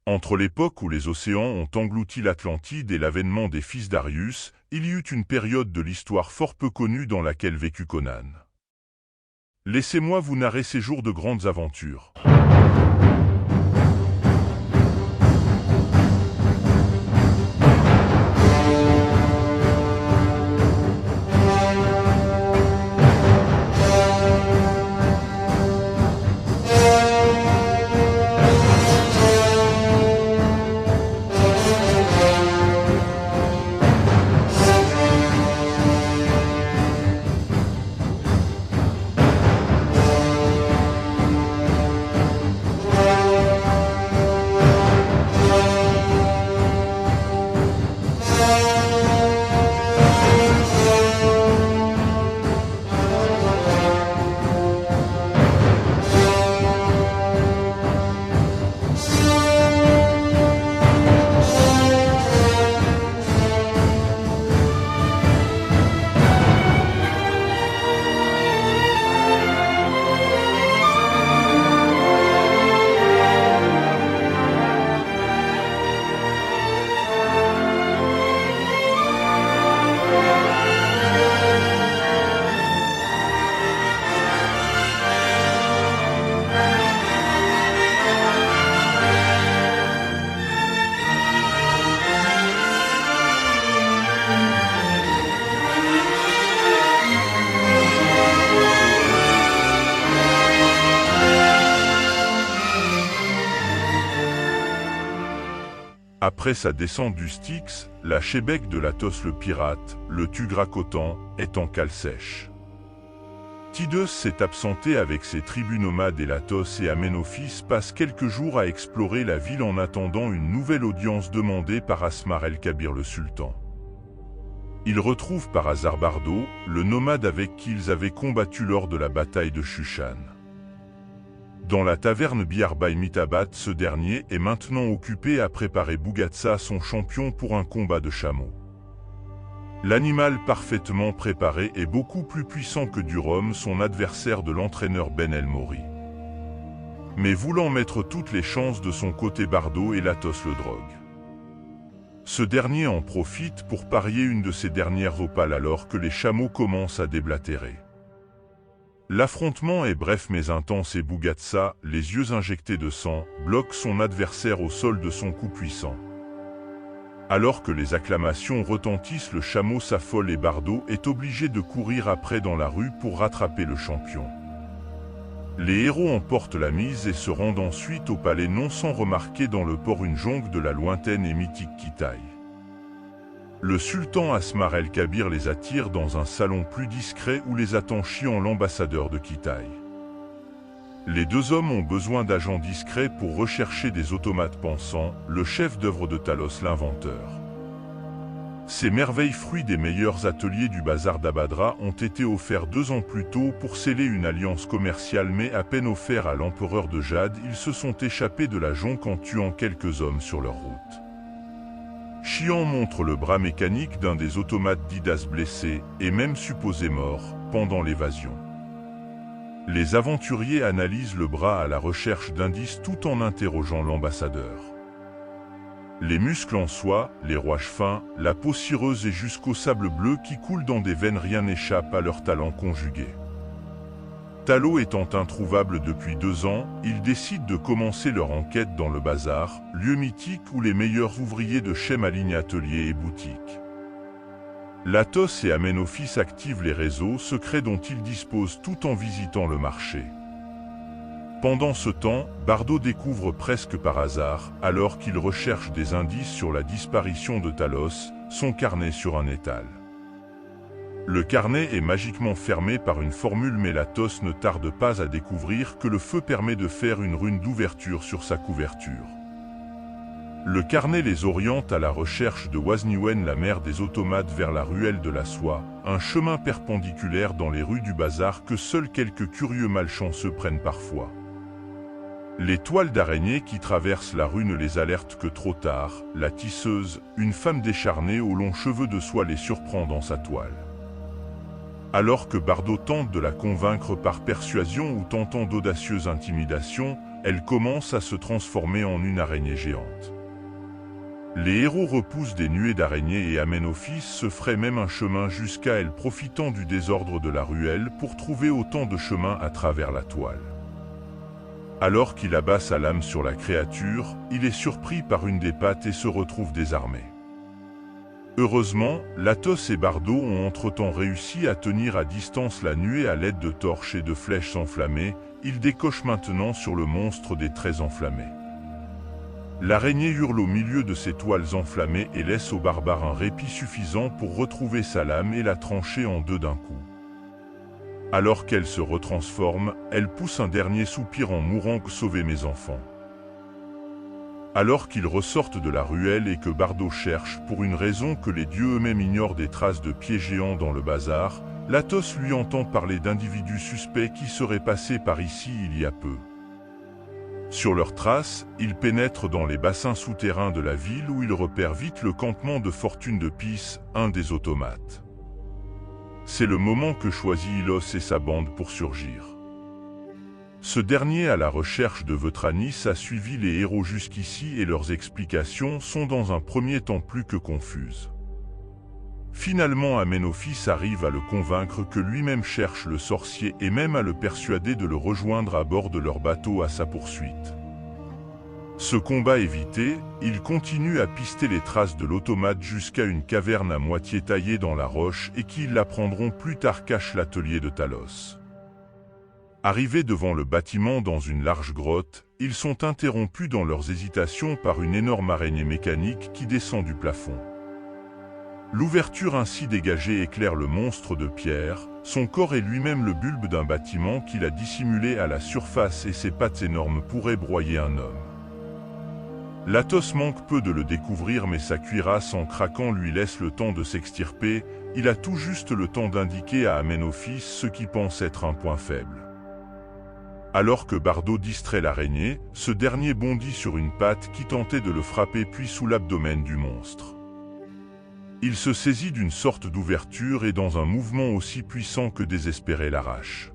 Entre l'époque où les océans ont englouti l'Atlantide et l'avènement des fils d'Arius, il y eut une période de l'histoire fort peu connue dans laquelle vécut Conan. Laissez-moi vous narrer ces jours de grandes aventures. Après sa descente du Styx, la Shebek de l'Athos le pirate, le Tugracotan, est en cale sèche. Tydeus s'est absenté avec ses tribus nomades et l'Athos et Aménophis passe quelques jours à explorer la ville en attendant une nouvelle audience demandée par Asmar el-Kabir le sultan. Ils retrouvent par hasard Bardo, le nomade avec qui ils avaient combattu lors de la bataille de Shushan. Dans la taverne Biar Bay Mitabat, ce dernier est maintenant occupé à préparer Bougatsa, son champion, pour un combat de chameaux. L'animal parfaitement préparé est beaucoup plus puissant que Durom, son adversaire de l'entraîneur Ben El Mori. Mais voulant mettre toutes les chances de son côté, Bardo et l'Athos le drogue. Ce dernier en profite pour parier une de ses dernières opales alors que les chameaux commencent à déblatérer. L'affrontement est bref mais intense et Bougatsa, les yeux injectés de sang, bloque son adversaire au sol de son coup puissant. Alors que les acclamations retentissent, le chameau s'affole et Bardo est obligé de courir après dans la rue pour rattraper le champion. Les héros emportent la mise et se rendent ensuite au palais non sans remarquer dans le port une jonque de la lointaine et mythique Kitaï. Le sultan Asmar el-Kabir les attire dans un salon plus discret où les attend Chian, l'ambassadeur de Kitaï. Les deux hommes ont besoin d'agents discrets pour rechercher des automates pensants, le chef d'œuvre de Talos l'inventeur. Ces merveilles, fruits des meilleurs ateliers du bazar d'Abadra, ont été offerts 2 ans plus tôt pour sceller une alliance commerciale, mais à peine offerts à l'empereur de Jade, ils se sont échappés de la jonque en tuant quelques hommes sur leur route. Chian montre le bras mécanique d'un des automates d'Idas blessé, et même supposé mort, pendant l'évasion. Les aventuriers analysent le bras à la recherche d'indices tout en interrogeant l'ambassadeur. Les muscles en soie, les rouages fins, la peau cireuse et jusqu'au sable bleu qui coule dans des veines, rien n'échappe à leur talent conjugué. Talo étant introuvable depuis 2 ans, ils décident de commencer leur enquête dans le bazar, lieu mythique où les meilleurs ouvriers de Shem alignent ateliers et boutiques. L'Athos et Aménophis activent les réseaux secrets dont ils disposent tout en visitant le marché. Pendant ce temps, Bardo découvre presque par hasard, alors qu'il recherche des indices sur la disparition de Talos, son carnet sur un étal. Le carnet est magiquement fermé par une formule, mais l'Athos ne tarde pas à découvrir que le feu permet de faire une rune d'ouverture sur sa couverture. Le carnet les oriente à la recherche de Wazniwen, la mère des automates, vers la ruelle de la soie, un chemin perpendiculaire dans les rues du bazar que seuls quelques curieux malchanceux prennent parfois. Les toiles d'araignée qui traversent la rue ne les alertent que trop tard. La tisseuse, une femme décharnée aux longs cheveux de soie, les surprend dans sa toile. Alors que Bardo tente de la convaincre par persuasion ou tentant d'audacieuses intimidations, elle commence à se transformer en une araignée géante. Les héros repoussent des nuées d'araignées et Amenophis se ferait même un chemin jusqu'à elle, profitant du désordre de la ruelle pour trouver autant de chemins à travers la toile. Alors qu'il abat sa lame sur la créature, il est surpris par une des pattes et se retrouve désarmé. Heureusement, Latos et Bardo ont entre-temps réussi à tenir à distance la nuée à l'aide de torches et de flèches enflammées. Ils décochent maintenant sur le monstre des traits enflammés. L'araignée hurle au milieu de ses toiles enflammées et laisse au barbare un répit suffisant pour retrouver sa lame et la trancher en deux d'un coup. Alors qu'elle se retransforme, elle pousse un dernier soupir en mourant. « Sauvez mes enfants !» Alors qu'ils ressortent de la ruelle et que Bardo cherche, pour une raison que les dieux eux-mêmes ignorent, des traces de pieds géants dans le bazar, Latos lui entend parler d'individus suspects qui seraient passés par ici il y a peu. Sur leurs traces, il pénètre dans les bassins souterrains de la ville où il repère vite le campement de Fortune de Pis, un des automates. C'est le moment que choisit Ilos et sa bande pour surgir. Ce dernier, à la recherche de Vetranis, a suivi les héros jusqu'ici et leurs explications sont dans un premier temps plus que confuses. Finalement, Amenophis arrive à le convaincre que lui-même cherche le sorcier et même à le persuader de le rejoindre à bord de leur bateau à sa poursuite. Ce combat évité, il continue à pister les traces de l'automate jusqu'à une caverne à moitié taillée dans la roche et qui, ils l'apprendront plus tard, cache l'atelier de Talos. Arrivés devant le bâtiment dans une large grotte, ils sont interrompus dans leurs hésitations par une énorme araignée mécanique qui descend du plafond. L'ouverture ainsi dégagée éclaire le monstre de pierre, son corps est lui-même le bulbe d'un bâtiment qu'il a dissimulé à la surface et ses pattes énormes pourraient broyer un homme. Latos manque peu de le découvrir mais sa cuirasse en craquant lui laisse le temps de s'extirper, il a tout juste le temps d'indiquer à Amenophis ce qui pense être un point faible. Alors que Bardo distrait l'araignée, ce dernier bondit sur une patte qui tentait de le frapper puis sous l'abdomen du monstre. Il se saisit d'une sorte d'ouverture et dans un mouvement aussi puissant que désespéré l'arrache.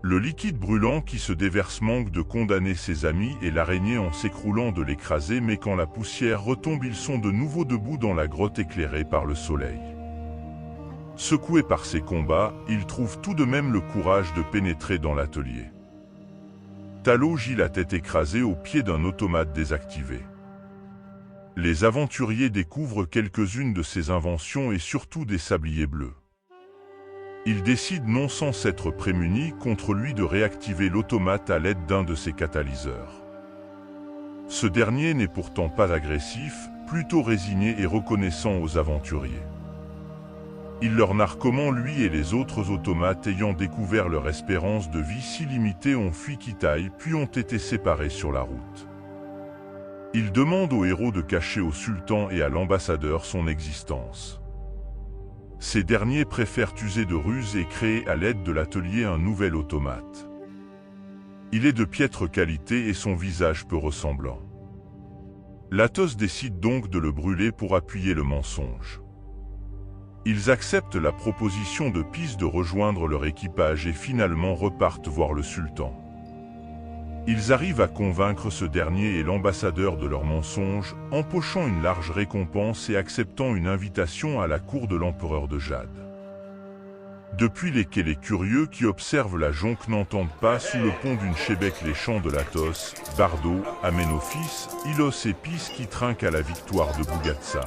Le liquide brûlant qui se déverse manque de condamner ses amis et l'araignée en s'écroulant de l'écraser, mais quand la poussière retombe ils sont de nouveau debout dans la grotte éclairée par le soleil. Secoué par ces combats, il trouve tout de même le courage de pénétrer dans l'atelier. Talos gît la tête écrasée au pied d'un automate désactivé. Les aventuriers découvrent quelques-unes de ses inventions et surtout des sabliers bleus. Ils décident non sans s'être prémunis contre lui de réactiver l'automate à l'aide d'un de ses catalyseurs. Ce dernier n'est pourtant pas agressif, plutôt résigné et reconnaissant aux aventuriers. Il leur narre comment lui et les autres automates ayant découvert leur espérance de vie si limitée ont fui Kitaï puis ont été séparés sur la route. Il demande aux héros de cacher au sultan et à l'ambassadeur son existence. Ces derniers préfèrent user de ruses et créer à l'aide de l'atelier un nouvel automate. Il est de piètre qualité et son visage peu ressemblant. Latos décide donc de le brûler pour appuyer le mensonge. Ils acceptent la proposition de Pis de rejoindre leur équipage et finalement repartent voir le sultan. Ils arrivent à convaincre ce dernier et l'ambassadeur de leur mensonge, empochant une large récompense et acceptant une invitation à la cour de l'empereur de Jade. Depuis les quais, les curieux qui observent la jonque n'entendent pas sous le pont d'une chébèque les chants de Latos, Bardo, Amenophis, Ilos et Pis qui trinquent à la victoire de Bougatsa.